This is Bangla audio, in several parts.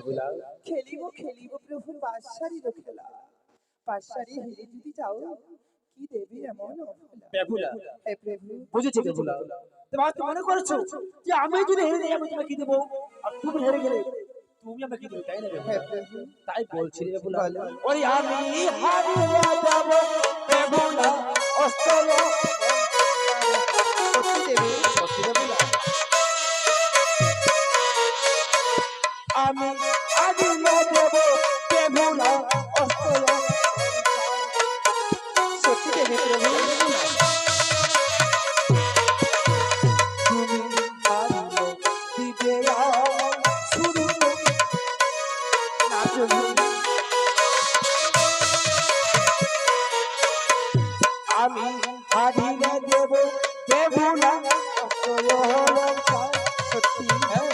বেহুলা খেলিব প্রভু পাশারির খেলা। পাশারি হেরে যদি যাও কি দেবে এমন অবহেলা। বেহুলা হে প্রভু বুঝেছি বেহুলা। তোমার তো মনে করছো যে আমি যদি হেরে যাই আমি তোমাকে কি দেবো, আর তুমি হেরে গেলে তুমি আমাকে কি দেবে, তাই না হে বেহুলা? প্রভু তাই বলছি রে বেহুলা, বলো। ওরে আমি হারিয়ে যাব বেহুলা অস্তল। সত্যি দেবে? সত্যি বেহুলা, আমি হারিয়ে যাব বেহুলা অস্তল। সত্যি দেবে প্রভু? তুমি হারিয়ে দিবে শুরু। না প্রভু আমি হারিয়ে দেব বেহুলা অস্তল। সত্যি হ্যাঁ,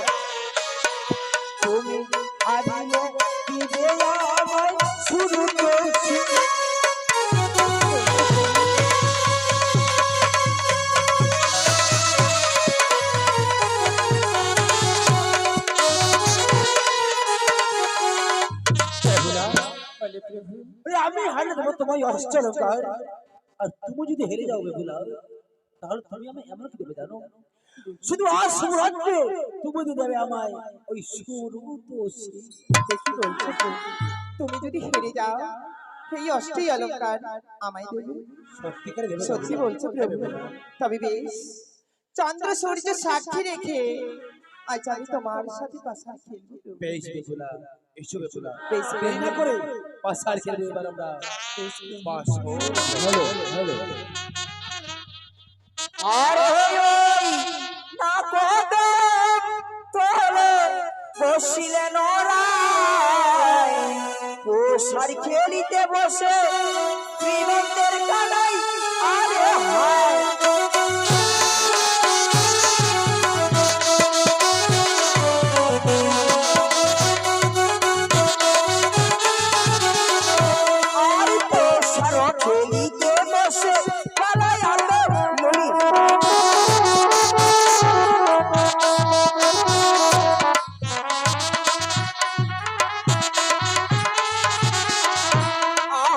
তুমি হারিয়ে দিবে আমায় শুরু করছি। বেহুলা, বলে প্রভু আমি হারিয়ে দেবো তোমায় অষ্টলঙ্কার, আর তুমি যদি হেরে যাও বেহুলা, তাহলে তুমি আমি এমন কি দেবে জানো? শুধু আজ শুভরাত্রে তুমি দিয়ে দেবে আমায় ওই সুরূপসী। দেখি বলছো প্রভু, তুমি যদি হেরে যাও সেই অষ্টই অলঙ্কার আমায় দেবে? সত্যিকারে দেবে সত্যি বেহুলা? বলছো প্রভু? তবে বেশ, চন্দ্র সূর্য সাক্ষী রেখে আজ আমি তোমার সাথে পাশার খেলবো প্রভু। বেশ বেহুলা, এসো বেহুলা, বেশ দেরি না প্রভু। করে পাশার খেলবে এবার আমরা। বেশ প্রভু। বাস হ্যালো হ্যালো আরে ওই না কদম তলে বসিলেন ওরাই, পোষার খেলিতে বসে শ্রীমন্তের কানাই। আরে হায় আর পোষার খেলিতে বসে কানাই আলো ললি।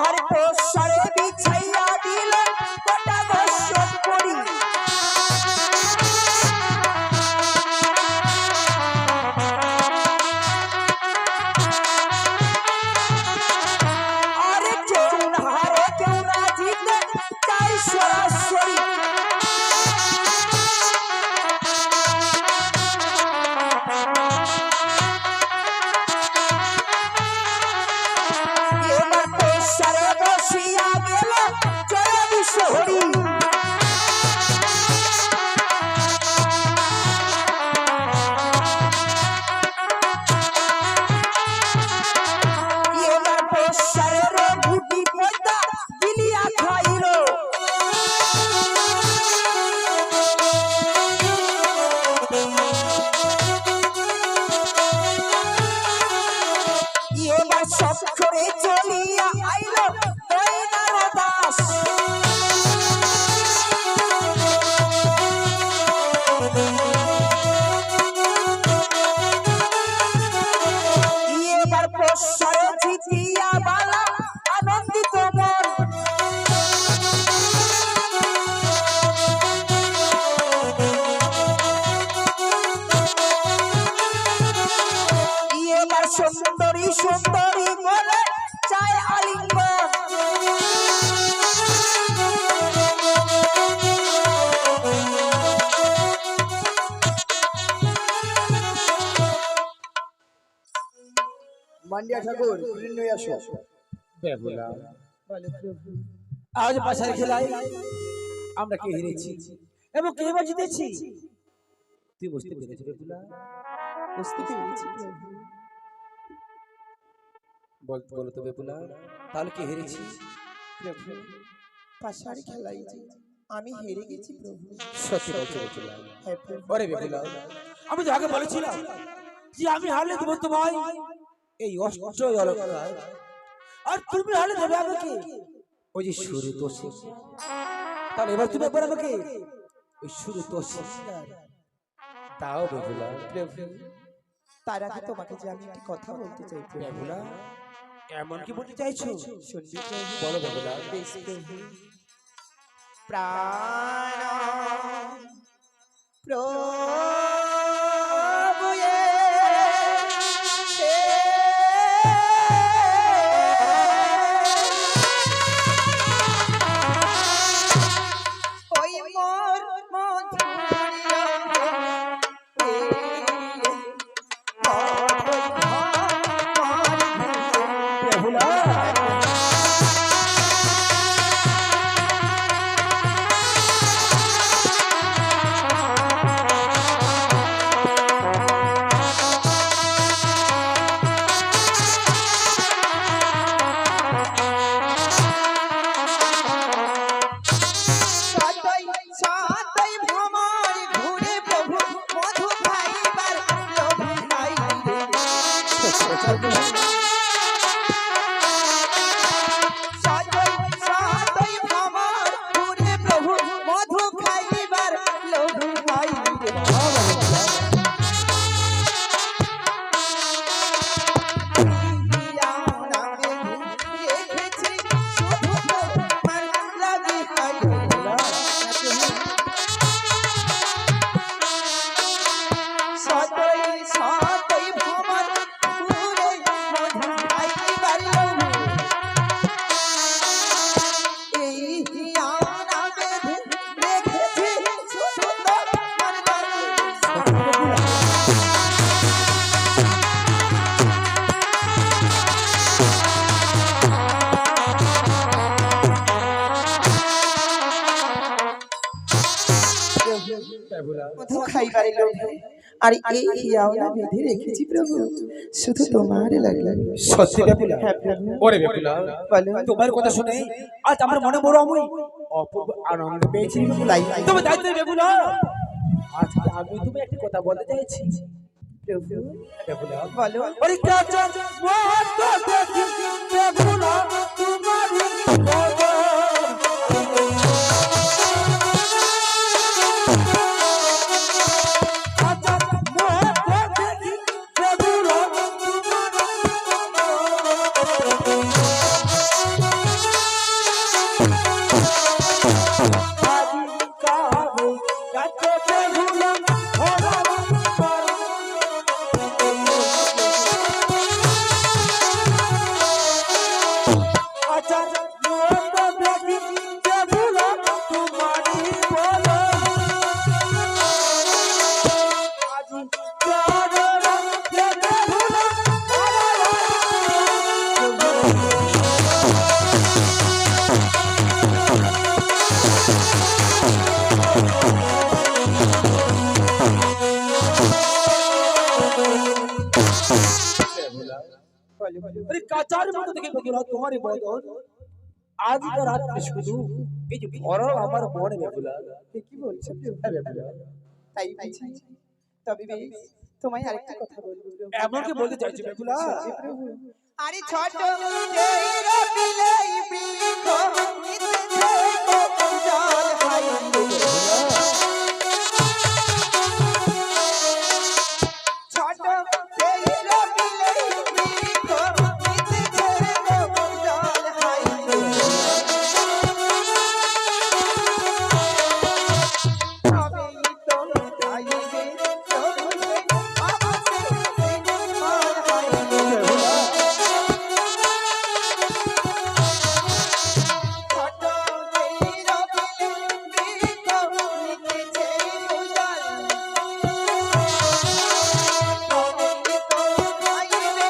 আর পোষারে বিছাইয়া দিল গোটা গোসল করি। আরে কেউ না হারে কেউ না জিতে চাই সরাসরি। এবার পোষারে বসিয়া গেল জয় বিশ্বহরি। এবার পোষারের গুটি পয়দা গিলিয়া খাইল। এবার সক্ষরে চলিয়া আইল দৈনার দাস। এবার প্রশ্রয় জিতিয়া বালা আনন্দিত মন। এবার সুন্দরী সুন্দরী বলে চায় আলিঙ্গন। মান্ডিয়া ঠাকুর গ্রিন নিয়ে আসো। বেহুলা, বলে প্রভু আজ পাশার খেলায় আমরা কে হেরেছি এবং কে এবার জিতেছি তুই বুঝতে পেরেছিস বেহুলা? বুঝতে পেরেছি প্রভু। বলো তো বেহুলা, তাহলে কে হেরেছি? প্রভু পাশার খেলাই যে আমি হেরে গেছি প্রভু। সত্যি বলছো বেহুলা? হে প্রভু ওরে বেহুলা, আমি তো আগে বলেছিলাম যে আমি হারলে দেবো তোমায় এই অষ্ট অলঙ্কার, আর তুমি হারলে দেবে আমাকে ওই যে শুরু তো শেষ। তাহলে এবার তুমি একবার আমাকে ওই শুরু তো শেষ দাও বেহুলা। প্রভু তার আগে তোমাকে যে আমি একটি কথা বলতে চাই প্রভু। বেহুলা এমন কি বলতে চাইছো? শুনবি প্রভু? বলো বেহুলা। বেশ প্রভু। প্রাণ প্রভু ওই মোর বেহুলা সাতই সাতই ভ্রমর ঘুরে প্রভু মধু খাইবার লোভী খাই সাতই সাতই ভ্রমর ঘুরে প্রভু মধু খাইবার লোভী খাই রেখেছি শুধু তোমার লাগি খাই সাতই সাতই ভ্রমর ঘুরে মধু খাইবার লোভী এই হিয়ানা বেঁধে রেখেছি শুধু তোমার লাগি বেহুলা মধু খাইবারে লোভে আর এই হিয়াওনা বেঁধে রেখেছি প্রভু শুধু তোমার লাগে। সত্যি বেহুলা? হ্যাঁ প্রভু। ওরে বেহুলা বলো। তোমার কথা শুনে আজ আমার মনে বড় আমি অপূর্ব আনন্দ পেয়েছি বেহুলা। তাই। তুমি দায়িত্ব বেহুলা আজকে আমি তুমি একটি কথা বলতে চাইছি প্রভু বেহুলা। বলো। ওরে কাঁচা মতো দেখি বেহুলা তোমারই বদন। কাঁচা মতো দেখি বেহুলা তোমারই বদন। আজি কাবে কাছে বেহুলা ভরা পারে। আচ্ছা মতো দেখি বেহুলা তোমারই বদন। আজি কাবে কাছে বেহুলা ভরা বলো বলো। আরে কাচার মতো দেখে বেহুলা তোমারই বদন। আজকে রাত্রে শুধু এই যে ভরা আমার মনে বেহুলা। এ কি বলছো প্রভু? হ্যাঁ বেহুলা। তাই বুঝি। তবে বেশ তোমায় আরেকটা কথা বলবো প্রভু। এমন কি বলতে চাইছি বেহুলা? শুনবি প্রভু? আরে ছোট এই রবিলেই বৃক্ষ নিতেছে জল হাই ছোট এই রবিলেই বৃক্ষ নিতেছে জল হাই তবেই তো চাইবে প্রভু আমাকে তোমার হাই ছোট এই রবিলেই বৃক্ষ নিতেছে জল তবেই তো চাইবে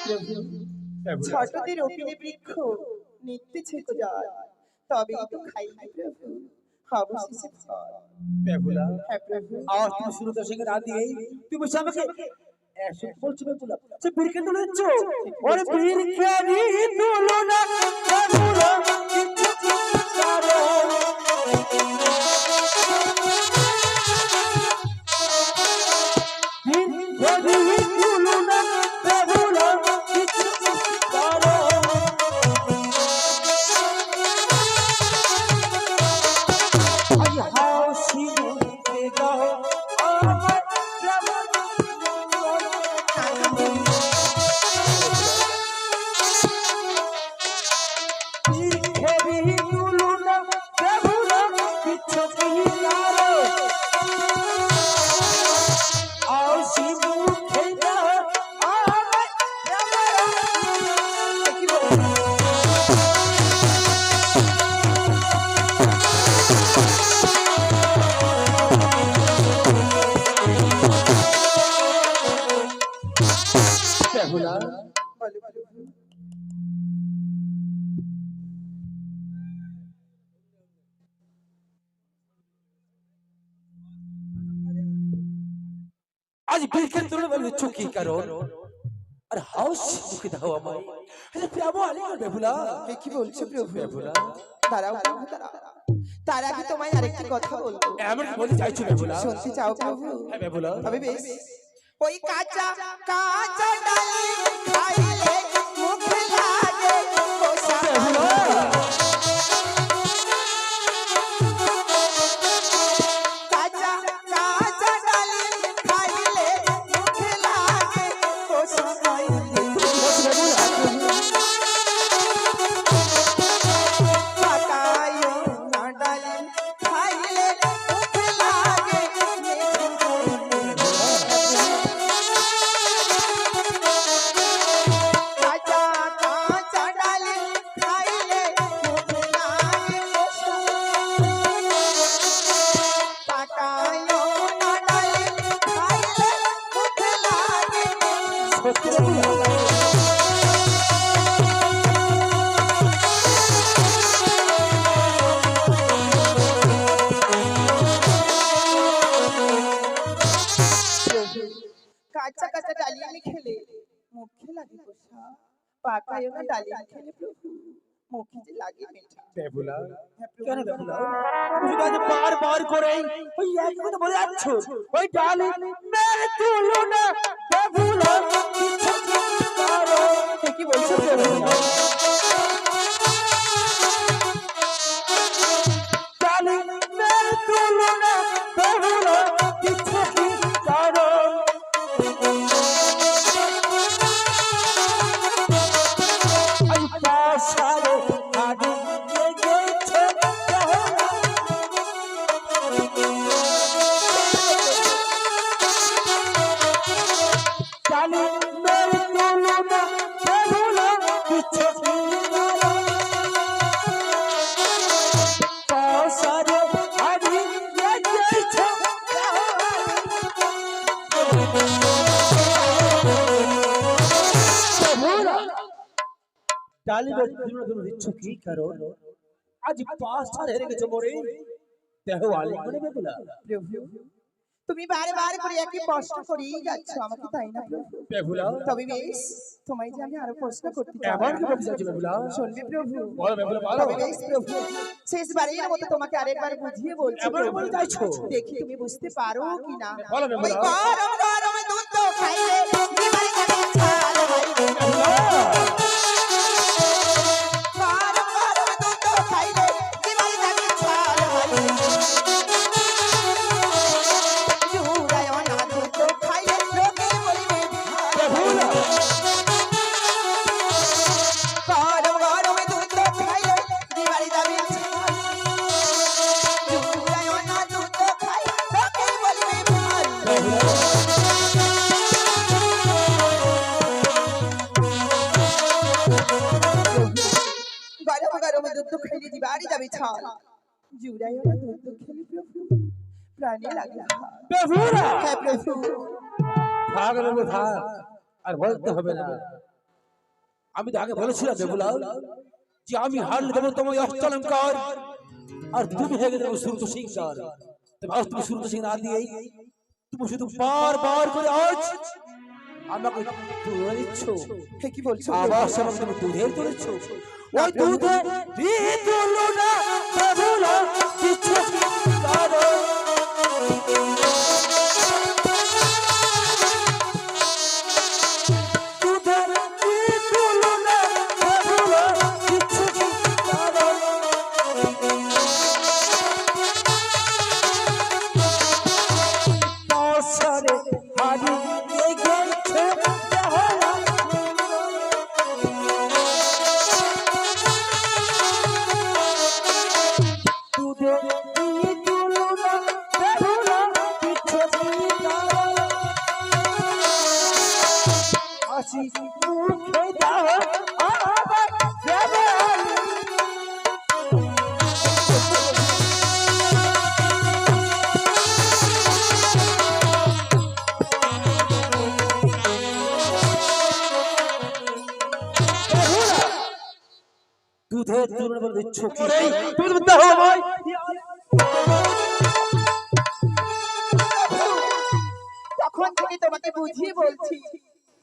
প্রভু ছোটদের অপিনে বৃক্ষ নিত্যে ছেকো জল তবেই তো খাইবে প্রভু অবশেষে ফল। বেহুলা হ্যাঁ প্রভু। আজ তুমি সুরত সিং রাত দিয়েই তুমি বসে আমাকে একশো বলছো বেহুলা সে বীরকে তুলেছ ওরে বীরকে তুলো না বেহুলা কিছু ছাড়ো বীর বেহুলা বলো প্রভু। আজ বীরকে তুলে বলবে চুকি কারণ আর হাউস মুখে দাও আমায় আরে প্রেম আলিঙ্গন বেহুলা এ কি বলছো প্রভু? বেহুলা দাঁড়াও প্রভু, দাঁড়াও। তার আগে তোমায় আরেকটি কথা বলবো। এমন কি বলতে চাইছো বেহুলা? শুনতে চাও প্রভু? হ্যাঁ বেহুলা তবে বেশ। ওই কাঁচা কাঁচা ডালি খাইলে মুখে লাগে কষা। কাঁচা কাঁচা ডালি খাইলে মুখে লাগে কষা। পাকায়ো না ডালি খাইলে মুখে লাগে কাঁচা কাঁচা ডালি খাইলে মুখে লাগে কষা। পাকায়ো না ডালি খাইলে মুখে লাগে সত্যি বেহুলা কাঁচা কাঁচা ডালিয়া খেলে মুখে লাগে কষা। পাকায়ো না ডালিয়া খেলে প্রভু মুখে যে লাগে মিঠা। বেহুলা হ্যাঁ প্রভু। কেন বেহুলা তুমি তো আজ বার করে ওই এক কথা বলে যাচ্ছ ওই ডালি মেরে তুলো না বেহুলা কিছু করো এ কি বলছো প্রভু? ডালি মেরে তুলো না বেহুলা কিছু করো আই পাশারে হাড়ি গেছে ডালি মেরে তুলো না বেহুলা কিছু করো পাশারে হাড়ি গেছে বেহুলা ডালি মেরে তুলো না দিচ্ছ কি কারণ আজ পাশারে হেরে গেছে মরে দেহ আলিঙ্গনে বেহুলা প্রভু তুমি বারবার করে একই প্রশ্ন করেই যাচ্ছ আমাকে, তাই না প্রভু? বেহুলা তবে বেশ, তোমায় যে আমি আরো প্রশ্ন করতে চাই। এমন কি বলতে চাইছো বেহুলা শুনবি প্রভু? বলো বেহুলা বলো তবে বেশ প্রভু, শেষবারের মতো তোমাকে আরেকবার বুঝিয়ে বলছি এমন কি প্রভু। বলতে চাইছো দেখি তুমি বুঝতে পারো কিনা। বলো ওই বেহুলা গরম গরম দুধ তো খাইলে বিমারি যাবে ছাল হইবে। গরম গরম দুধ তো খাইলে বিমারি যাবে ছাল হইবে। জুড়ায় না দুধ তো খাইলে লোকে বলিবে বেহুলা গরম গরম দুধ তো খাইলে বিমারি যাবে ছাল। জুড়ায় না দুধ তো খাইলে লোকে বলিবে ভাল। গরম গরম দুধ তো খাইলে দিবারি যাবে ছাল। জুড়ায় না দুধ তো খেলে প্রভু প্রাণে লাগে হাল। বেহুলা হ্যাঁ প্রভু। থাক বেহুলা থাক আর বলতে হবে না আমি তো আগে বলেছিলাম বেহুলা যে আমি হারলে দেবো তোমায় অষ্টলঙ্কার আর তুমি হয়ে গেলে সুরত সিংহার তবে আজ তুমি সুরত সিং না দিয়েই তুমি শুধু বার করে আজ আমাকে তুলে দিচ্ছ হে কি বলছো আবার আমাকে তুমি দুধের তুলেছ ওই দুধে দিয়ে তুলো না বেহুলা কিছু করো দুধে দিয়ে তুলো না বেহুলা কিছু করো পাশারে হাড়ি গেছে বেহুলা দুধে দিয়ে তুলো না বেহুলা কিছু করো হাসি মুখে দাও আবার দেবে দুধের তুলনা করে দিচ্ছ কি তুমি তো দাও ভাই তখন থেকে তোমাকে বুঝিয়ে বলছি,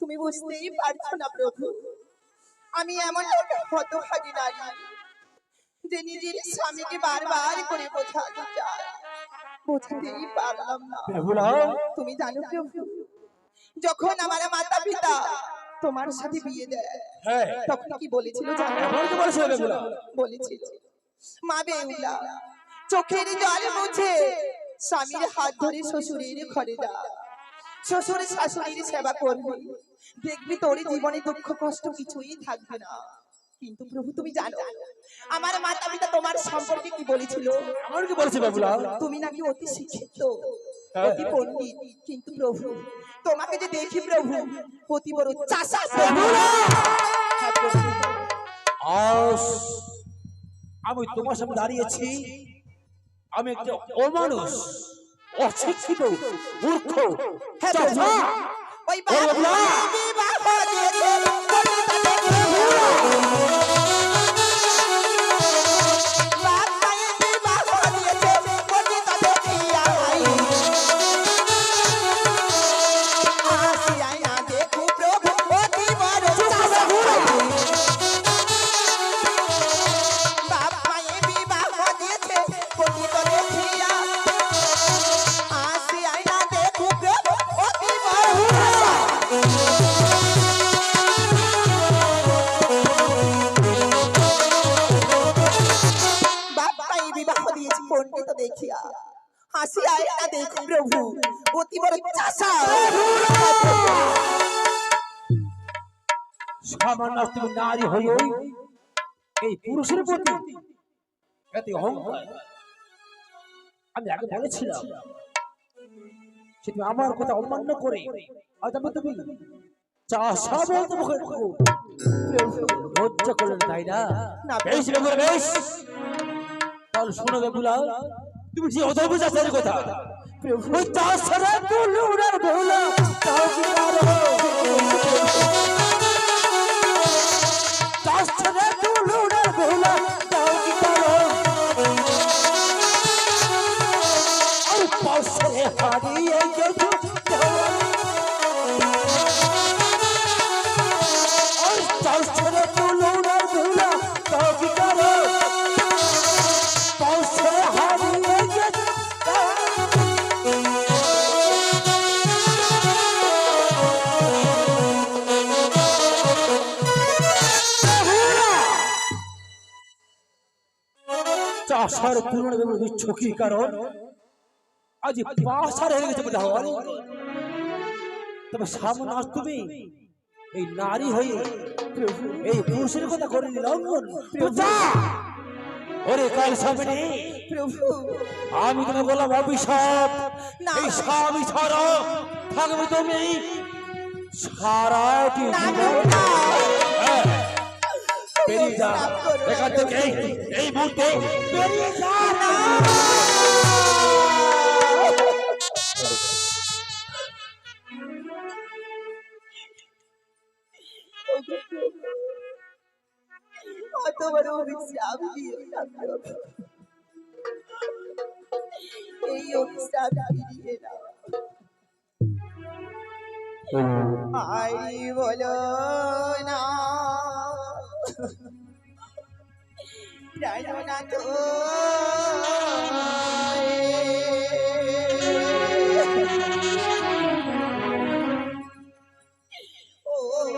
তুমি বুঝতেই পারছো না প্রভু। আমি এমন একটা হতভাগী নারী যে নিজের স্বামীকে বারবার করে বোঝাতে চায়, বোঝাতেই পারলাম না। তুমি জানো প্রভু, যখন আমার মাতা পিতা তোমার সাথে বিয়ে দেয় হ্যাঁ তখন কি বলেছিল জানো? বলতে বলেছিল বেহুলা বলেছিল, মা বেহুলা চোখের জল মুছে স্বামীর হাত ধরে শ্বশুরের ঘরে যা, শ্বশুর শাশুড়ির সেবা করবি, দেখবি তোর জীবনে দুঃখ কষ্ট কিছুই থাকবে না। কিন্তু প্রভু তুমি জানো আমার মাতা পিতা তোমার সম্পর্কে কি বলেছিল? আমার কি বলছে বেহুলা তুমি নাকি অতি শিক্ষিত, অতি পণ্ডিত, কিন্তু প্রভু তোমাকে যে দেখি প্রভু অতি বড় চাষা। হ্যাঁ প্রভু, আজ আমি তোমার সামনে দাঁড়িয়েছি, আমি একটা অমানুষ, অশিক্ষিত, মূর্খ, হ্যাঁ চাচা। প্রভু, ওই বাবা বিবাহ দিয়েছে পণ্ডিত দেখিয়া হাসি আয় না দেখো প্রভু অতি বড় চাষা। সামান্য তুমি নারী হয়ে এই পুরুষের প্রতি এত অহংকার। আমি আগে বলেছিলাম সে তুমি আমার কথা অমান্য করে আজ আমি তুমি চাষা বলতে মুখে লজ্জা করলেন তাই না? না বেশ বেগুলা বেশ, তাহলে শোনো বেগুলা, তুমি যে অধম চাষের কথা ওই চাষারা তুলে উড়ার বেহুলা তাও কি পারো? চাষারা তুলে উড়ার বেহুলা তাও কি পারো? আর পাশে হারিয়ে গেছো আর চাষারা তুলে উড়ার বেহুলা তাও কি পারো? পাশে হারিয়ে গেছো চাষার তুলনা বেগুলো দিচ্ছ কি কারণ? আজ পাশার হয়ে গেছে বলে হওয়ার, তবে সামনে আজ তুমি এই নারী হয়ে এই পুরুষের কথা করে লঙ্ঘন। ওরে কাল সামনে প্রভু আমি তোমাকে বললাম অভিশাপ, না। এই স্বামী ছাড়া থাকবে তুমি সারাটি জীবন। হ্যাঁ, বেরিয়ে যা এখান থেকে এই মুহূর্তে বেরিয়ে যা। অত বড় অভিশাপ দিও না প্রভু, এই অভিশাপ ফিরিয়ে নাও। আই বলো না প্রাণনাথ ওই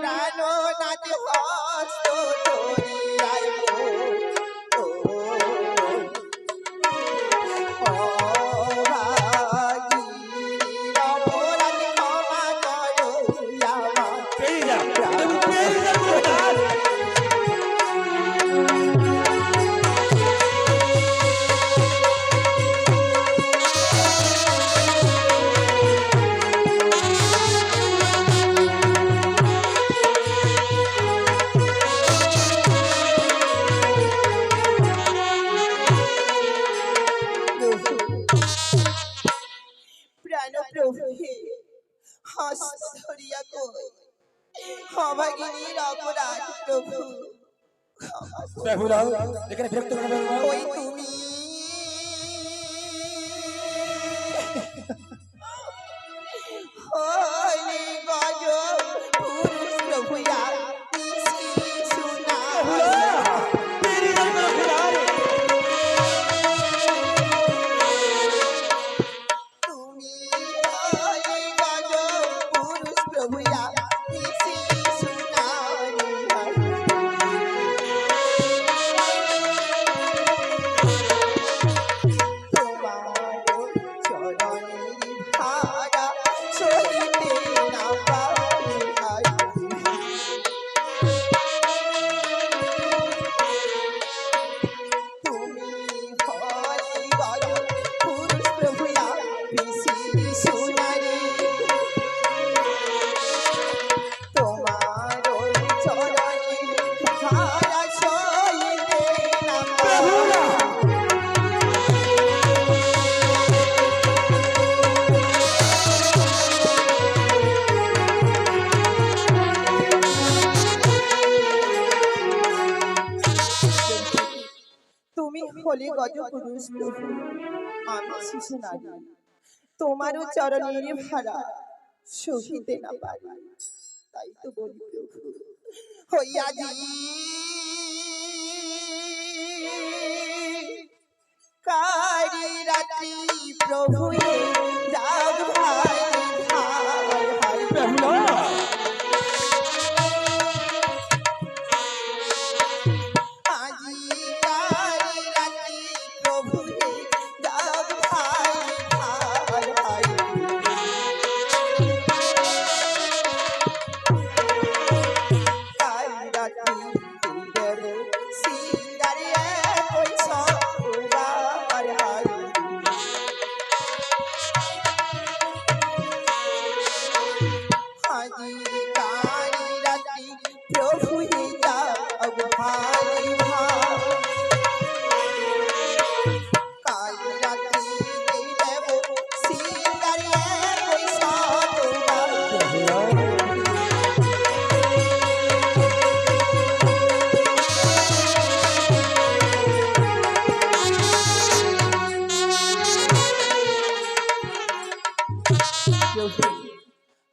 প্রাণনাথ হস্ত ধরিয়ায় ও অভাগী অপরাধ ক্ষমা করো আমার। বেরিয়ে যা, তুমি বেরিয়ে যা কোথায়? প্রাণ প্রভু হে হস্ত ধরিয়া কই অভাগিনীর অপরাধ প্রভু বেহুলা এখানে বিরক্ত করে না বেহুলা। ওই তুমি হলি গজ পুরুষ প্রভুয়া তুমি হলি গজ পুরুষ প্রভুয়া হলে গজ পুরুষ প্রভু আমি শিশু নারী তোমারও চরণের ভাড়া সহিতে না পারি তাই তো বলি প্রভু হইয়াজি কারি রাত্রি প্রভু জাগ ভাই ভাই ভাই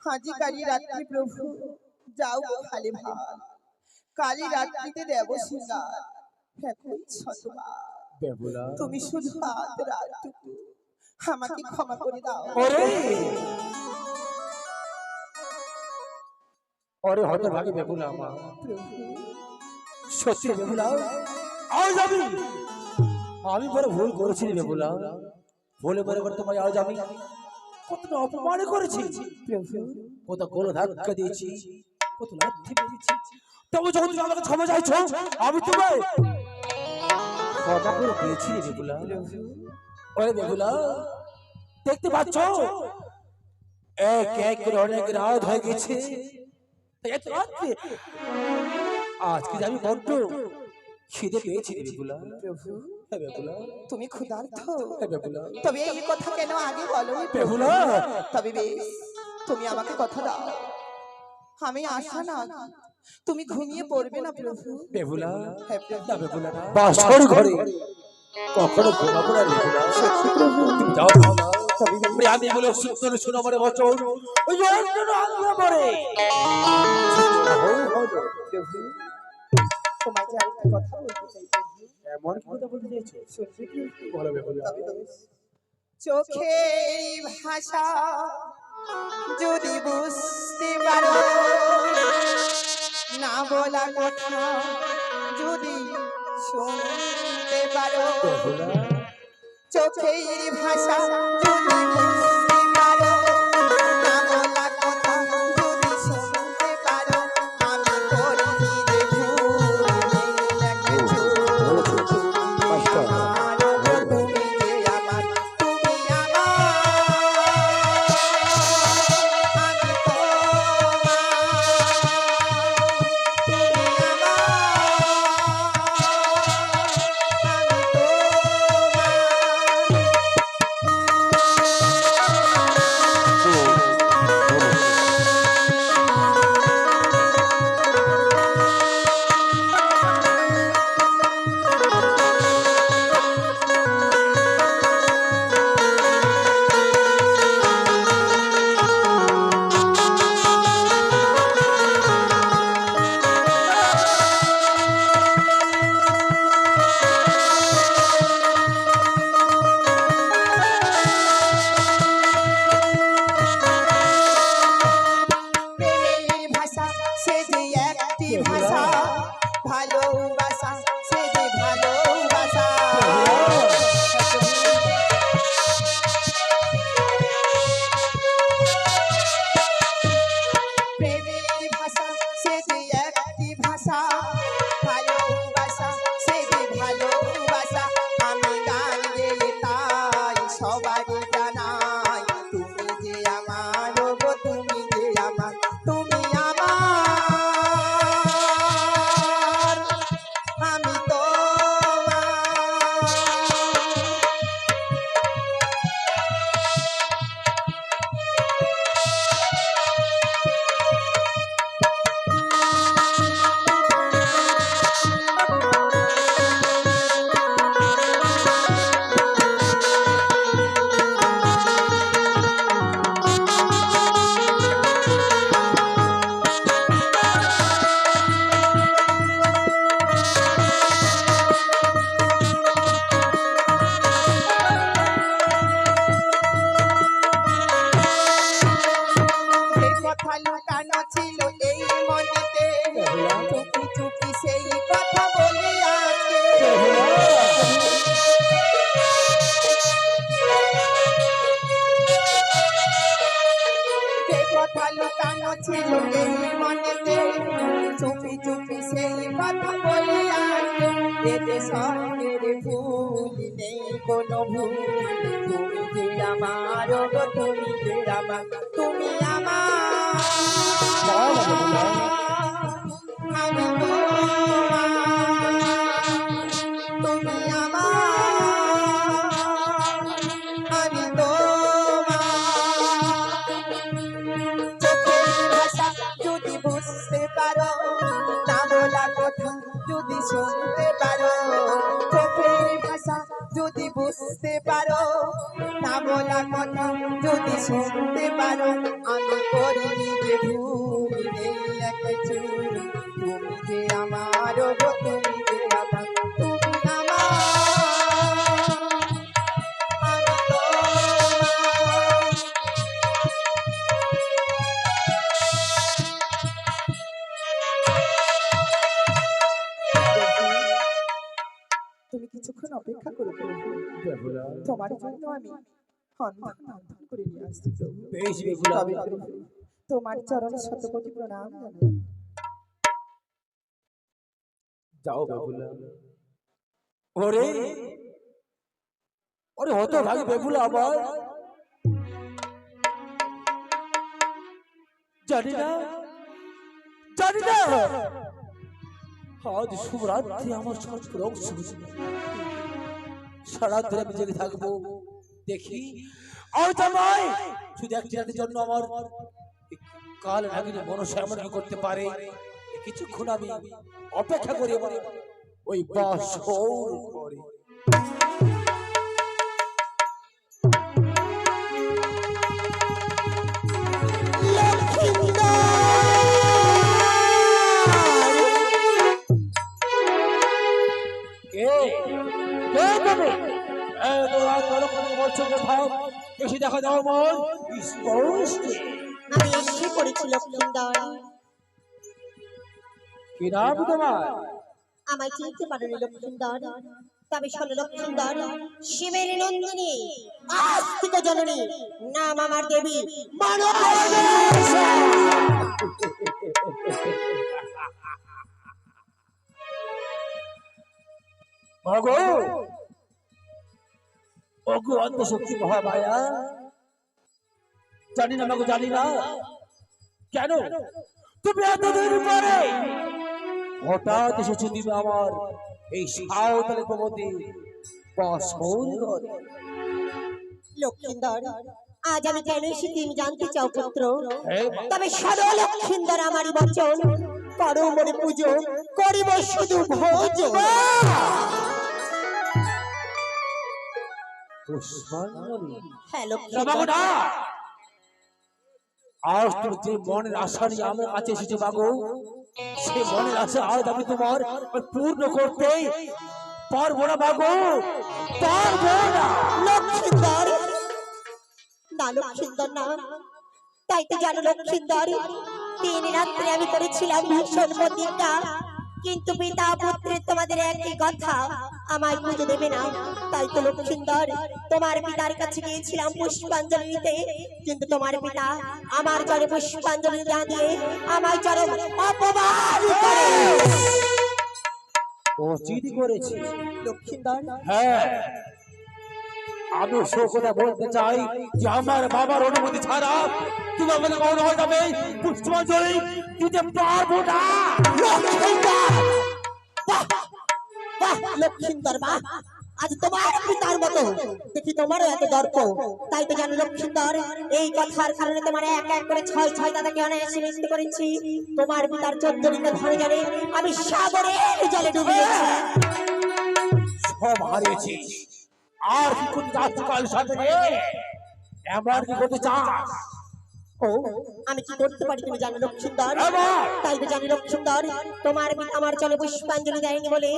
হাজি কালী রাত্রি প্রভু যাও খালি ভাল কালী রাত্রিতে দেব সিঙ্গার এখন শতবার বেহুলা তুমি শুধু হাত রাতটুকু আমাকে ক্ষমা করে দাও ওরে ওরে হতভাগী বেহুলা আমার সত্যি বেহুলা আজ আমি বড় ভুল করেছি বেহুলা ভুলে বলে তোমায় আজ আমি কতটা অপমান করেছি কত গোল ধাক্কা দিয়েছি কত লাথি মেরেছি তবে যখন তুমি আমাকে ক্ষমা চাইছো আমি তোমায় ক্ষমা করে দিয়েছি বেহুলা ওরে বেহুলা দেখতে পাচ্ছ এক এক করে অনেক রাত হয়ে গেছে এত রাত্রে আজকে আমি বড্ড খিদে পেয়েছি বেহুলা বেহুলা তুমি ক্ষুধার্ত বেহুলা তবে এই কথা কেন আগে বলনি বেহুলা তবে বেশ তুমি আমাকে কথা দাও আমি আশা না তুমি ঘুমিয়ে পড়বে না প্রভু বেহুলা হ্যাঁ প্রভু। না বেহুলা না বাসর ঘরে কখনো ঘুমাবো না বেহুলা সত্যি প্রভু তুমি যাও বেহুলা তবে আমি বলে সুন্দর শোনো আমার বচন ওই যে অন্তর আলো পড়ে প্রভু তোমায় যে একটা কথা বলতে চাই প্রভু এমন কি কথা বলতে চাইছো সত্যি প্রভু বলো বেহুলা তবে বেশ চোখের ভাষা যদি বুঝতে পারো না বলা কথা যদি শুনতে পারো বেহুলা চোখের ভাষা যদি বুঝতে পারো না বলা কথা যদি শুনতে পারো আমি করি যে ভুল দেখেছো তুমি যে আমার তুমি আমার তুমি আমার আমি কথা লুকানো ছিল এই মনেতে চুপি চুপি সেই কথা বলে আজকে যে কথা লুকানো ছিল এই মনেতে চুপি চুপি সেই কথা বলে আজকে এতে সঙ্গের ভুল নেই কোনো ভুল তুমি যে আমার গো তুমি যে আমার তুমি আমার আমি তুমি আমার আমি চোখের ভাষা যদি বুঝতে পারো না বলা কথা যদি শুনতে পারো চোখের ভাষা যদি বুঝতে পারো না বলা কথা যদি শুনতে পারো আমি করিনি যে ভুল নেই কিছু তুমি যে আমার গো তুমি যে আমার তুমি আমার আমি তুমি কিছুক্ষণ অপেক্ষা করো তোমার জন্য আমি সন্ধান করে নিয়ে আসছি বেশ বেহুলা তবে তোমার চরণে শতকোটি প্রণাম জানাই যাও বেহুলা। ওরে ওরে হতো ভাই বেহুলা আবার জানি না আজ শুভরাত্রি আমার সর্বের অংশ সারা দিন আমি জেগে থাকবো দেখি আজ আমায় শুধু একটি রাতের জন্য আমার কাল ভাগিনী মনসা এমন কি করতে পারে কিছুক্ষণ আমি অপেক্ষা করি আমার ওই বাসর করে এসে দেখা দাও মন আমি এসে পড়েছি লক্ষ্মীন্দর। কি নাম তোমার? আমায় চিনতে পারোনি লক্ষ্মীন্দর, তবে শোনো লক্ষ্মীন্দর, শিবের নন্দিনী আস্তিক জননী, নাম আমার দেবী মনসা। ওগো ওগো অন্তঃশক্তি মহামায়া, জানি না মাগো জানি না কেন তুমি এতদিন পরে হঠাৎ এসেছো তুমি আমার এই সাঁওতালি প্রগতি বাসর ঘরে। লক্ষ্মীন্দর, আজ আমি কেন এসেছি তুমি জানতে চাও পুত্র? হ্যাঁ, তবে শোনো লক্ষ্মীন্দর, আমারই বচন করো মনে পুজো, করিব শুধু ভোজ। পুষ্পাঞ্জলি হ্যাঁ না মাগো লক্ষ্মীন্দর, না, আজ তুমি যে মনের আশা নিয়ে আমার কাছে এসেছো মাগো, সে মনের আশা আজ আমি তোমার পূর্ণ করতে পারবো না মাগো, পারবো না। লক্ষ্মীন্দর না, লক্ষ্মীন্দর না, তাই তো জানো লক্ষ্মীন্দর, দিন রাত্রে আমি করেছিলাম ভীষণ প্রতিজ্ঞা, কিন্তু পিতা পুত্রের তোমাদের একই কথা, আমায় পুজো দেবে না। তাই তো লক্ষ্মীন্দর, তোমার পিতার কাছে গিয়েছিলাম পুষ্পাঞ্জলি দিতে, কিন্তু তোমার পিতা আমার চরে পুষ্পাঞ্জলি না দিয়ে আমায় চরম অপমান করে। ও চিঠি করেছে লক্ষ্মীন্দর হ্যাঁ, আমি সে কথা বলতে চাই যে আমার বাবার অনুমতি ছাড়া তুমি আমাকে কখনো হয়ে যাবে পুষ্পাঞ্জলি দিতে পারবো না। লক্ষিন্দর বাহ বাহ লক্ষিন্দর বাহ আজ তোমার পিতার মতো দেখি তোমারও এত দর্প তাই তো জানো লক্ষিন্দর এই কথার কারণে তোমার এক এক করে ছয় ছয় দাদাকে অনায়াসে মৃত্যু করেছি তোমার পিতার 14 দিনের ধরে জানে আমি সাগরের জলে ডুবিয়েছি সব হারিয়েছিস আর কি করতে যাচ্ছ কাল সাথে এবার কি করতে চাস? ও আমি কি করতে পারি তুমি জানো লক্ষিন্দর এবার? তাই তো জানি লক্ষিন্দর তোমার পিতা আমার চলে পুষ্পাঞ্জলি দেয়নি বলে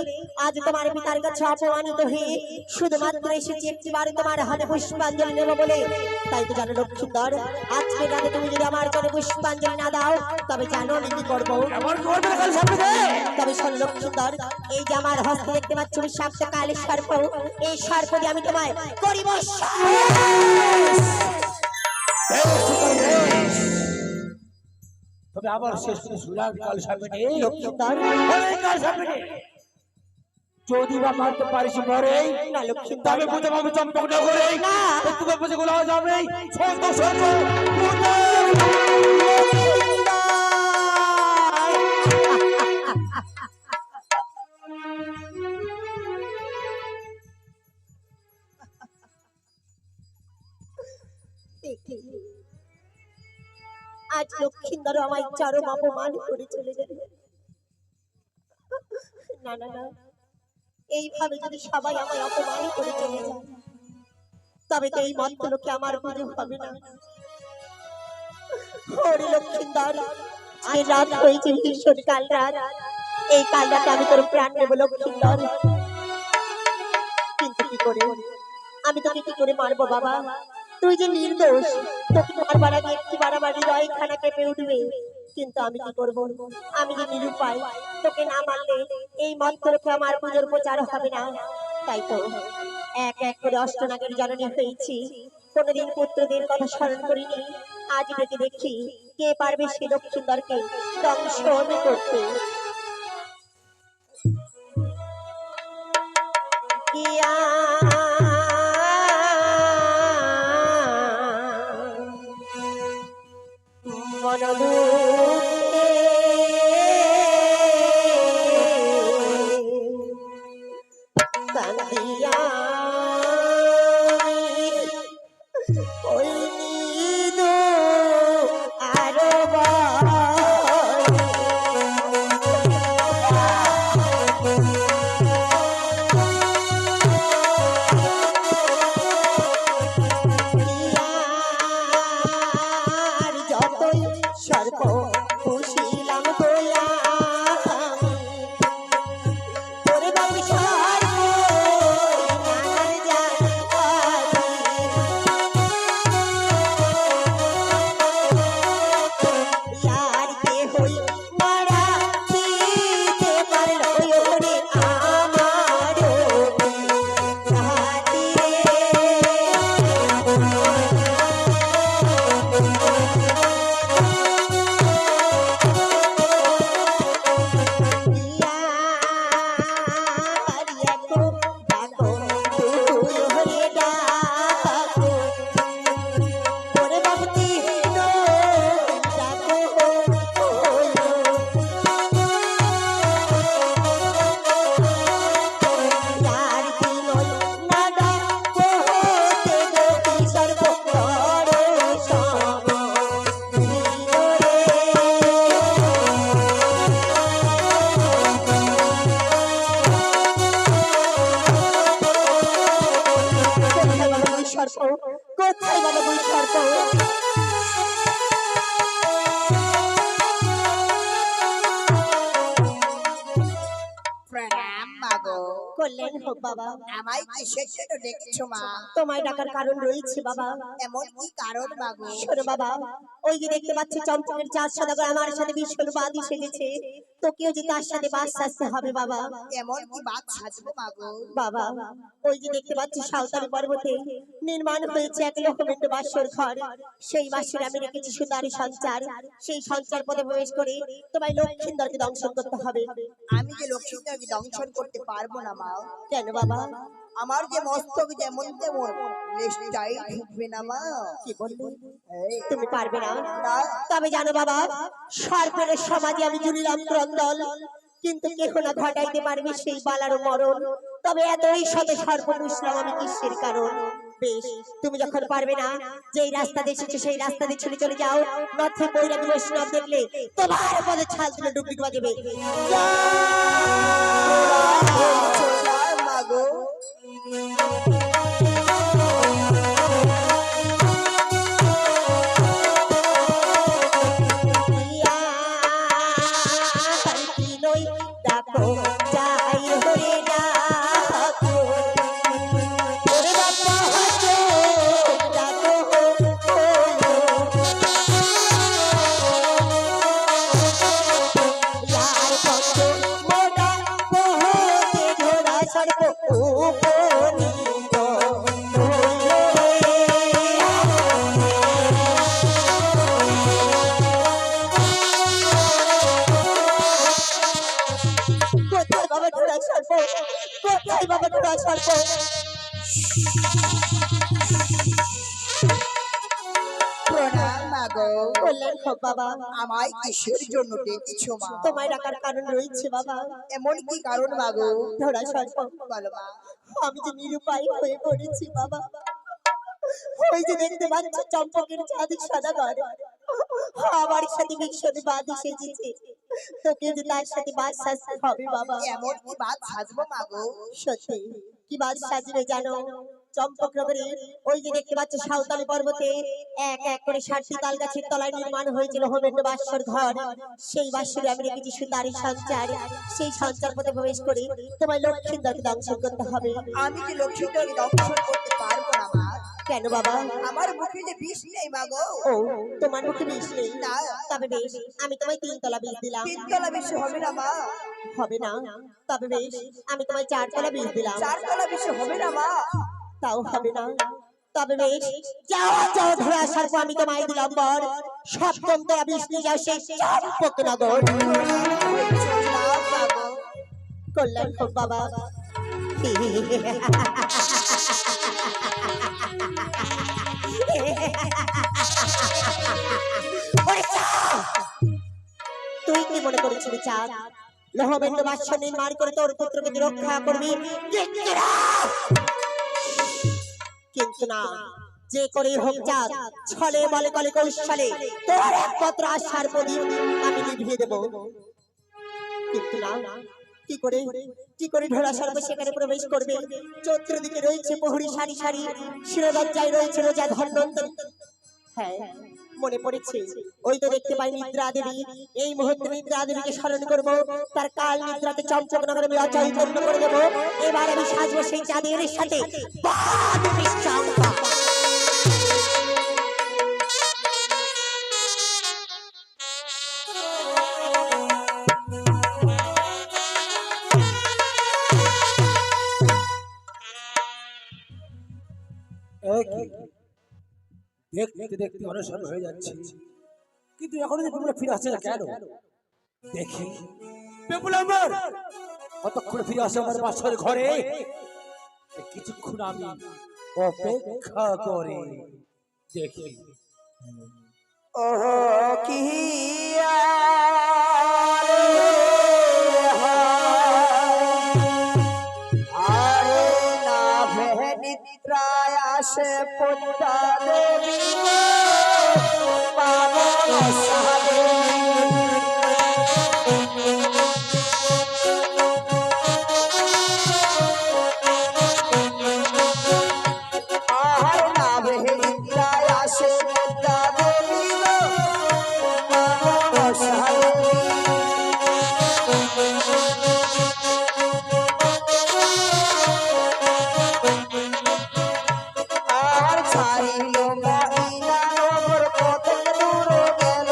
আজ তোমার পিতার কাছে অপমানিত হয়ে শুধুমাত্র এসেছি একটিবার তোমার হাতে পুষ্পাঞ্জলি নেব বলে তাই তো জানো লক্ষিন্দর আজকে রাতে তুমি যদি আমার চলে পুষ্পাঞ্জলি না দাও তবে জানো আমি কি করবো এবার কি করবে কাল সাথে? তবে শোন লক্ষিন্দর এই যে আমার হস্তে দেখতে পাচ্ছ বিষাক্ত কালের সর্প এই সর্প দিয়ে আমি তোমায় করিব তবে আবার শেষ করে শুনলাম কাল সাথে লক্ষিন্দর কাল সাথে যদি বা মারতে পারিস মরে না লক্ষিন্দর তবে বুঝে পাবো চম্পক না করে না। তুমি বুঝে গোলা যাবে সত্য সত্য আজ লক্ষিন্দর আমায় চরম অপমান করে চলে যাবে না না না এইভাবে যদি সবাই আমায় অপমান করে চলে যায় তবে তো এই মন্ত্রলোকে আমার পুজো হবে না ওরে লক্ষিন্দর আজ রাত হয়েছে ভীষণ কাল রাত এই কাল রাতে আমি তোর প্রাণ নেব লক্ষিন্দর কিন্তু কি করে আমি তোকে কি করে মারবো বাবা তুই যে নির্দোষ তোকে মারবার আগে একটি বাড়াবার হৃদয় খানা কেঁপে উঠবে কিন্তু আমি কি করবো আমি যে নিরুপায় তোকে না মারলে এই মন্ত্রকে আমার পুজোর প্রচার হবে না তাই তো এক এক করে অষ্টনাগের জননী হয়েছি কোনোদিন পুত্রদের কথা স্মরণ করিনি আজ ডেকে দেখি কে পারবে সে লক্ষিন্দরকে দংশন করতে কিয়া মনদুঃখে কান্দিয়া ওই নিদু আরো যতই সর্ব পুষিলাম গোলাম ওরে বাবু সর্ব নানার জাতি ইয়ার কে হই মারা দিতে পারলো ওরে আমার জাতি কোথায় গেল বই সর্প প্রণাম মাগো কল্যাণ হোক বাবা আমায় কিসের জন্য ডেকেছো মা তোমায় ডাকার কারণ রয়েছে বাবা এমন কি কারণ মাগো শোনো বাবা ওই যে দেখতে পাচ্ছি চম্পকের 4 সদাগর আমার সাথে ভীষণ বাদী সেজেছে তোকেও যে তার সাথে বাস সাজতে হবে বাবা এমন কি বাদ সাজবো মাগো বাবা ওই যে দেখতে পাচ্ছি সাঁওতালি পর্বতে নির্মাণ হয়েছে এক লোকমেন্দ্র বাসর ঘর সেই বাসরে আমি রেখেছি সুন্দরী সঞ্চার সেই সঞ্চার পদে প্রবেশ করে তোমায় লক্ষিন্দরকে দংশন করতে হবে আমি যে লক্ষ্মীটাকে দংশন করতে পারবো না মা কেন বাবা? আমার যে মস্তক যেমন তেমন লেজটাই ঢুকবে না মা। কি বললে? এই, তুমি পারবে না? না, তবে জানো বাবা, সর্পের সমাজে আমি জুড়িলাম ক্রন্দল, কিন্তু কেহ না ঘটাইতে পারবে সেই বালার মরণ। তবে এতই শত সর্প পুষলাম আমি কিসের কারণ? বেশ, তুমি যখন পারবে না, যেই রাস্তা দেখেছো সেই রাস্তা দিয়ে ছুটে চলে যাও, নথে বৈরাগী বৈষ্ণব দেখলে তোমার পদে ছাল তুলে ডুবডুব বাজবে। মাগো। কোথায় বাবা ঘোড়া সর্প? কোথায় বাবা ঘোড়া সর্প? প্রণাম মাগো। কল্যাণ হোক বাবা। আমায় কিসের জন্য ডেকেছো মা? তোমায় ডাকার কারণ রয়েছে বাবা। এমন কি কারণ মাগো? ঘোড়া সর্প, বলো মা। আমি যে নিরুপায় হয়ে পড়েছি বাবা। ওই যে দেখতে পাচ্ছ চম্পকের চাঁদ সদাগর আমার সাথে ভীষণ বাদ সেজেছে, তোকে যে তার সাথে বাদ সাজতে হবে বাবা। এমন কি বাদ সাজবো মাগো? সত্যি কি বাদ সাজবে জানো? চম্পক নগরে ওই যে দেখতে পাচ্ছ সাঁওতালি পর্বতে এক এক করে 60টি তাল গাছের তলায় নির্মাণ হয়েছিল হোমেন্দ্র বাসর ঘর। সেই বাসরে আমি রেখেছি সুতারি সঞ্চার। সেই সঞ্চার পথে প্রবেশ করে তোমায় লক্ষ্মীন্দরকে দংশন করতে হবে। আমি যে লক্ষ্মীটাকে দংশন করতে পারবো না মা। কেন বাবা? আমার মুখে যে বিষ নেই মাগো। ও, তোমার মুখে বিষ নেই? না। তবে বেশ, আমি তোমায় 3 তলা বিষ দিলাম। 3 তলা বিষ হবে না মা। হবে না? তবে বেশ, আমি তোমায় 4 তলা বিষ দিলাম। 4 তলা বিষ হবে না মা। তাও হবে না? তবে বেশ, যাও যাও ধরা সর্প, আমি তোমায় দিলাম বর। 7ম তলা বিষ নিয়ে যাও সেই চম্পক নগর। কল্যাণ হোক বাবা। ওরে চাঁদ! তুই কি মনে করেছিলি চাঁদ লোহবেন্দ্র বাস্য নির্মাণ করে তোর পুত্রকে তুই রক্ষা করবি? কিন্তু না, যে করে হোক চাঁদ, ছলে বলে কলে কৌশলে তোর একমাত্র আশার প্রদীপ আমি নিভিয়ে দেব। কিন্তু না, কি করে ঢোলা সর্ব সেখানে প্রবেশ করবে? চতুর্দিকে রয়েছে প্রহরী সারি সারি, শিরোদজ্জায় রয়েছে রোজা ধন্বন্তরী। হ্যাঁ, মনে পড়েছে, ওই তো দেখতে পাই নিদ্রা দেবী। এই মুহূর্তে নিদ্রা দেবীকে স্মরণ করবো, তার কাল নিদ্রাতে চম্পক নগরে আমি অচৈতন্য করে দেবো। এবার আমি সাজবো সেই চাঁদের সাথে। দেখতে দেখতে অনুসরণ হয়ে যাচ্ছে, কিন্তু এখনো যে তোমরা ফিরে আসছে না কেন? দেখি বেপুল আমার কতক্ষণ ফিরে আসে আমার বাসর ঘরে। কিছুক্ষণ আমি অপেক্ষা করে দেখি। ওহো কি আরে না ভে নিদ্রায় আসে পদ্মা দেবী পাবন সাধে। আর না ভে নিদ্রায় আসে পদ্মা দেবী পাবন সাধে। আর ছাড়িল মহিলা নগর কত দূর গেল।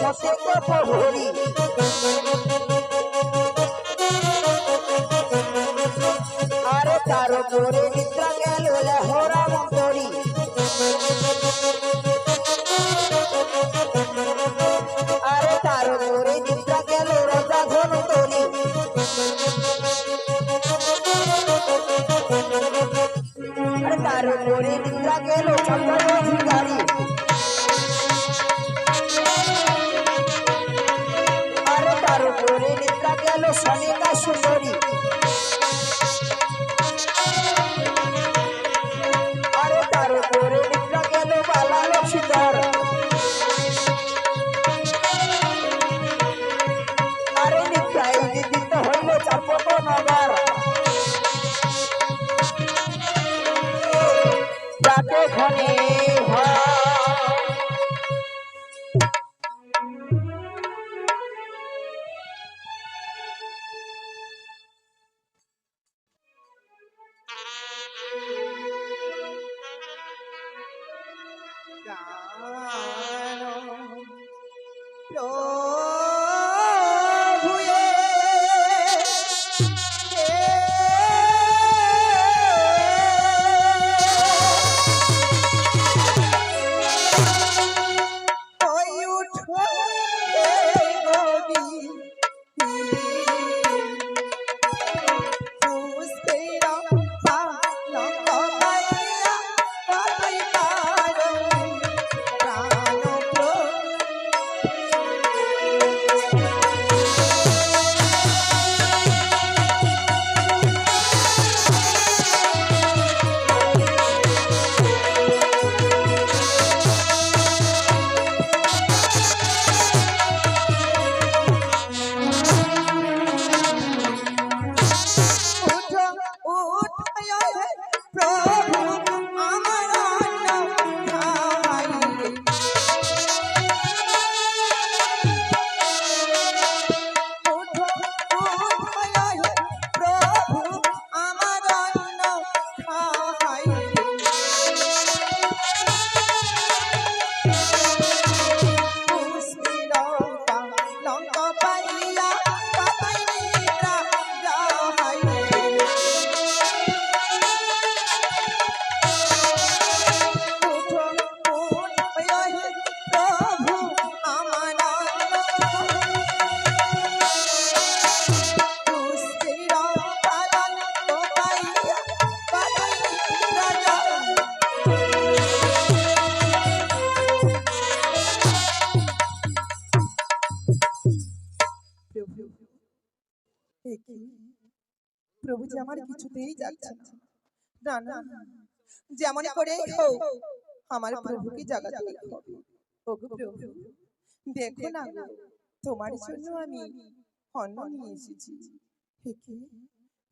সতেজ প্রহরী আরে তার উপরে নিদ্রা গেল লেহরা মন্তরী আরে তার উপরে নিদ্রা গেল রাজা ধনতরী আরে তার উপরে নিদ্রা গেল চন্দ্র অধিকারী আরে তার উপরে নিদ্রা গেল সনিকা সুন্দরী আরে তার উপরে নিদ্রা গেল বালা লক্ষ্মীধর আরে নিদ্রায় নিদিত হইল চাপক নগর যাতে ঘনে প্রভু যে আমার কিছুতেই যাচ্ছে না না না যেমন করে হোক আমার প্রভুকে জাগাতে হবে ওগো প্রভু দেখো না গো, তোমার জন্য আমি অন্ন নিয়ে এসেছি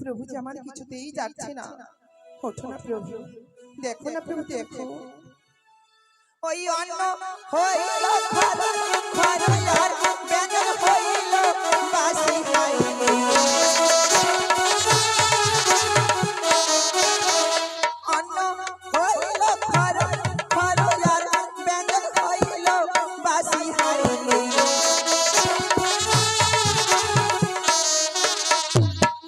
প্রভু যে আমার কিছুতেই যাচ্ছে না ওঠো না প্রভু দেখো না প্রভু দেখো ওই অন্ন হইল খারা খারা আর ব্যঞ্জন হইল বাসি খাইলে অন্ন হইল খারা খারা আর ব্যঞ্জন হইল বাসি খাইলে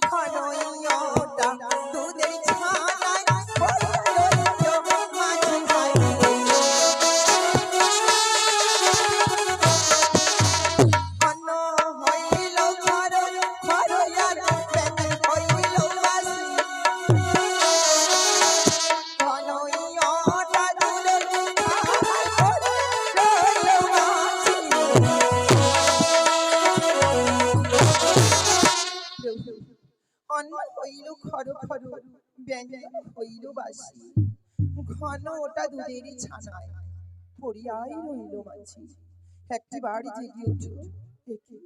ঘনইয়টা দুধের ছানায় হইল মাঝি খাইলে অন্ন হইল খারা খারা আর ব্যঞ্জন হইল বাসি ঘনইয়টা দুধের ছানায় হইল মাঝি অন্ন হইল খর খর ব্যঞ্জন হইল বাসি ঘন ওটা দুধের ছানায় পড়িয়াই রইল মাঝি একটি বাড়ি জেগে উঠল দেখে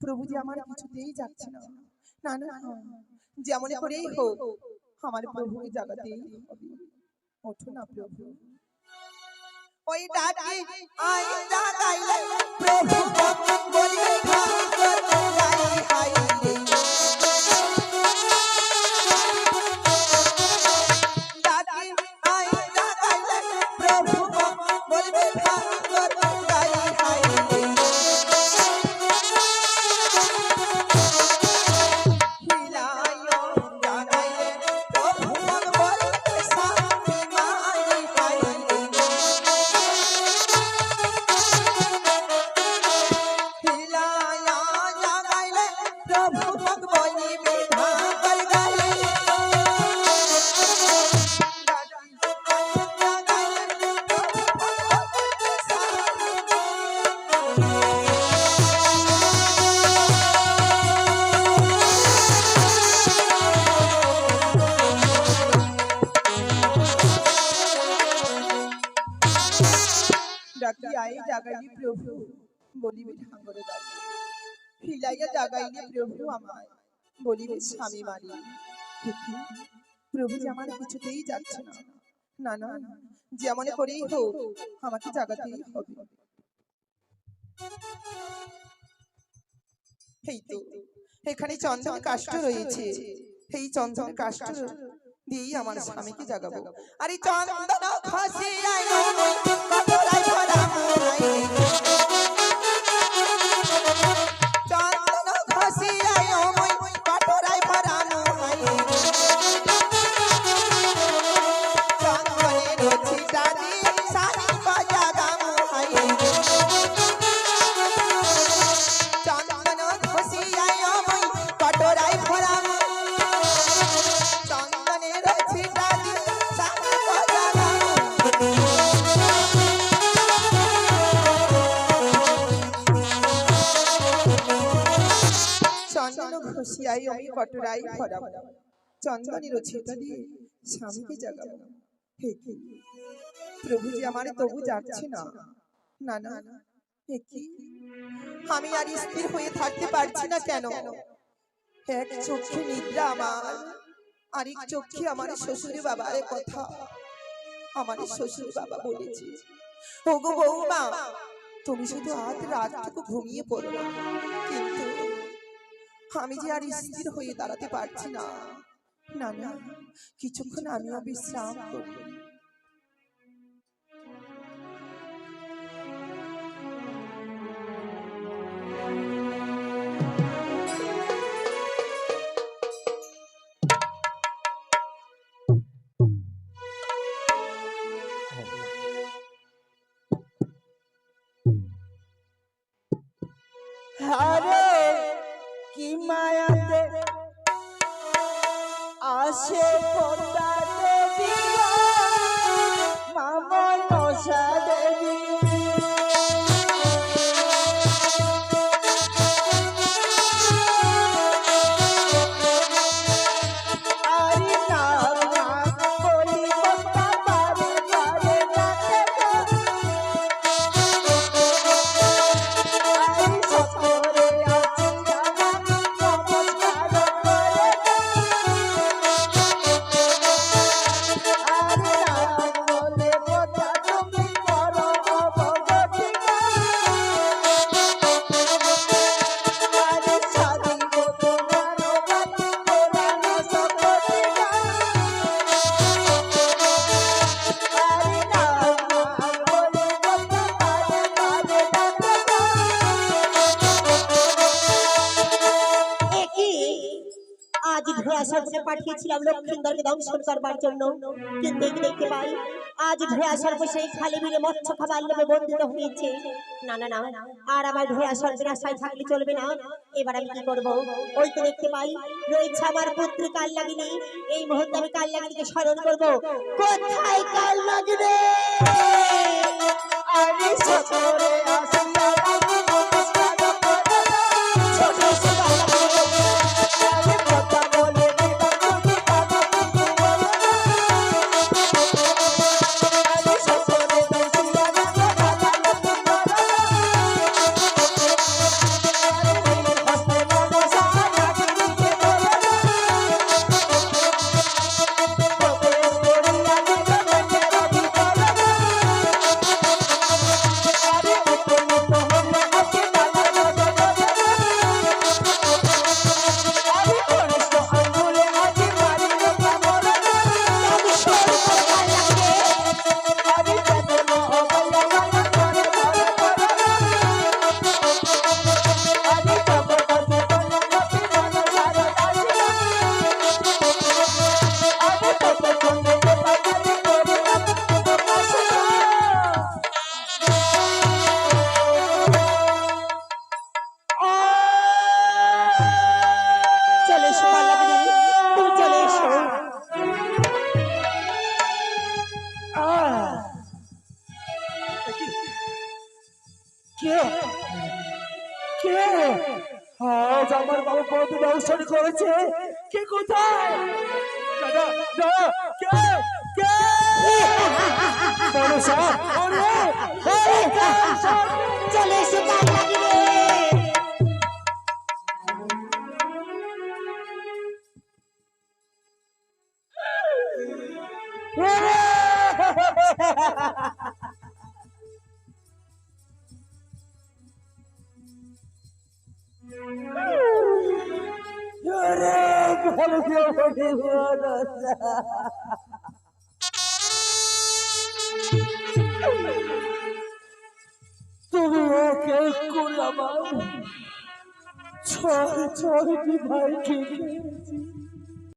প্রভু যে আমার কিছুতেই যাচ্ছে না না না না, যেমন করেই হোক আমার প্রভুকে জাগাতেই হবে ওঠো না প্রভু ওই ডাকে আই জাগাইলে প্রভু বলিবে ঠাকুর গাই হাইলে ডাকে আই জাগাইলে প্রভু বলিবে ঠাকুর গাই হাইলে ডাকি আই জাগাইলি প্রভু বলিবে ঠাঙ্গরে গাই হিলাইয়া জাগাইলি প্রভু আমায় বলিবে স্বামী মারি দেখি প্রভু যে আমার কিছুতেই যাচ্ছে না না না যেমন করেই হোক আমাকে জাগাতেই হবে এই তো এখানে চন্দন কাষ্ঠ রয়েছে এই চন্দন কাষ্ঠ দিয়েই আমার স্বামীকে জাগাবো আরে চন্দন খসি আইলো কতরাই ভরা মোরাই চন্দন খসি আইলো মই কতরাই ভরা মোরাই চন্দনের রচিতা দি সারি বাজাগা মোহাই চন্দন খসি আইলো মই কতরাই ভরা খুশিয়াই আমি কটরাই ভরাবো চন্দনের ছিটা দিয়ে স্বামীকে জাগাবো হে কি প্রভু যে আমার তবু যাচ্ছে না না না হে কি আমি আর স্থির হয়ে থাকতে পারছি না কেন এক চোখে নিদ্রা আমার আরেক চোখে আমার শ্বশুর বাবার কথা আমার শ্বশুর বাবা বলেছে ওগো বৌমা তুমি শুধু আজ রাতটুকু ঘুমিয়ে পড়ো না কিন্তু আমি যে আর স্থির হয়ে দাঁড়াতে পারছি না না না কিছুক্ষণ আমিও বিশ্রাম করি আরে কি মায়াতে আসে কোথা দেবী মামন মশা দেবী আরে নাম নাম বলি কোথা পারে পারে ডাকে আরে সকলে আছি নমস্কার করে আরে নাম বলে কথা তুমি করো অবগতি আরে সারি গো তোমার বাণী কোরআন সকলে আরে নাম নাম বলে কথা পারে পারে ডাকে একই আজ ধোয়া সর্বকে পাঠিয়েছিলাম লক্ষ্মীন্দরকে দংশন করবার জন্য কিন্তু এই দেখতে পাই আজ ধোয়া সর্ব সেই খালি বিলে মৎস্য খাবার লোভে বন্ধিত হয়েছে না না না আর আমার ধোয়া সর্বের আশায় থাকলে চলবে না এবার আমি কি করব ওই তো দেখতে পাই রয়েছে আমার পুত্রী কাল লাগিনি এই মুহূর্তে আমি কাল লাগিনিকে স্মরণ করব কোথায় কাল লাগবে আরে সকলে আসিয়া নমস্কার করে ছোট ছোট আরে কথা বলে দিবা তুমি কথা তুমি বলো আরে সকলে আসিয়া নমস্কার আরে হস্তে নমস্কার লাগিনিকে বলো প্রবেশ করিয়া দিবা মেঘের ভিতরে আরে উপনীত হলে আজকে ডালা বাজা বাজা আরে কষ্ট আঙ্গুলে আজি মারিল কামড় আমি স্মরণ করে কাল লাগবে আরে বেদন অবলা গানা করে ধরে ধরে আরে তবে কাছে বলে কপি মন সারা দাসি আরে তবে সঙ্গে যে বাজারে করে আসে চলে এসো কাল লাগিনি তুমি চলে এসো কে কে আজ আমার বাবা পদ দর্শন করেছে কে কোথায় দাদা দাদা কে কে মনসা ওরে চলে সুতার লাগিবে তুমি ওকে করে আমার ছয়টি ভাইকে খেয়েছি।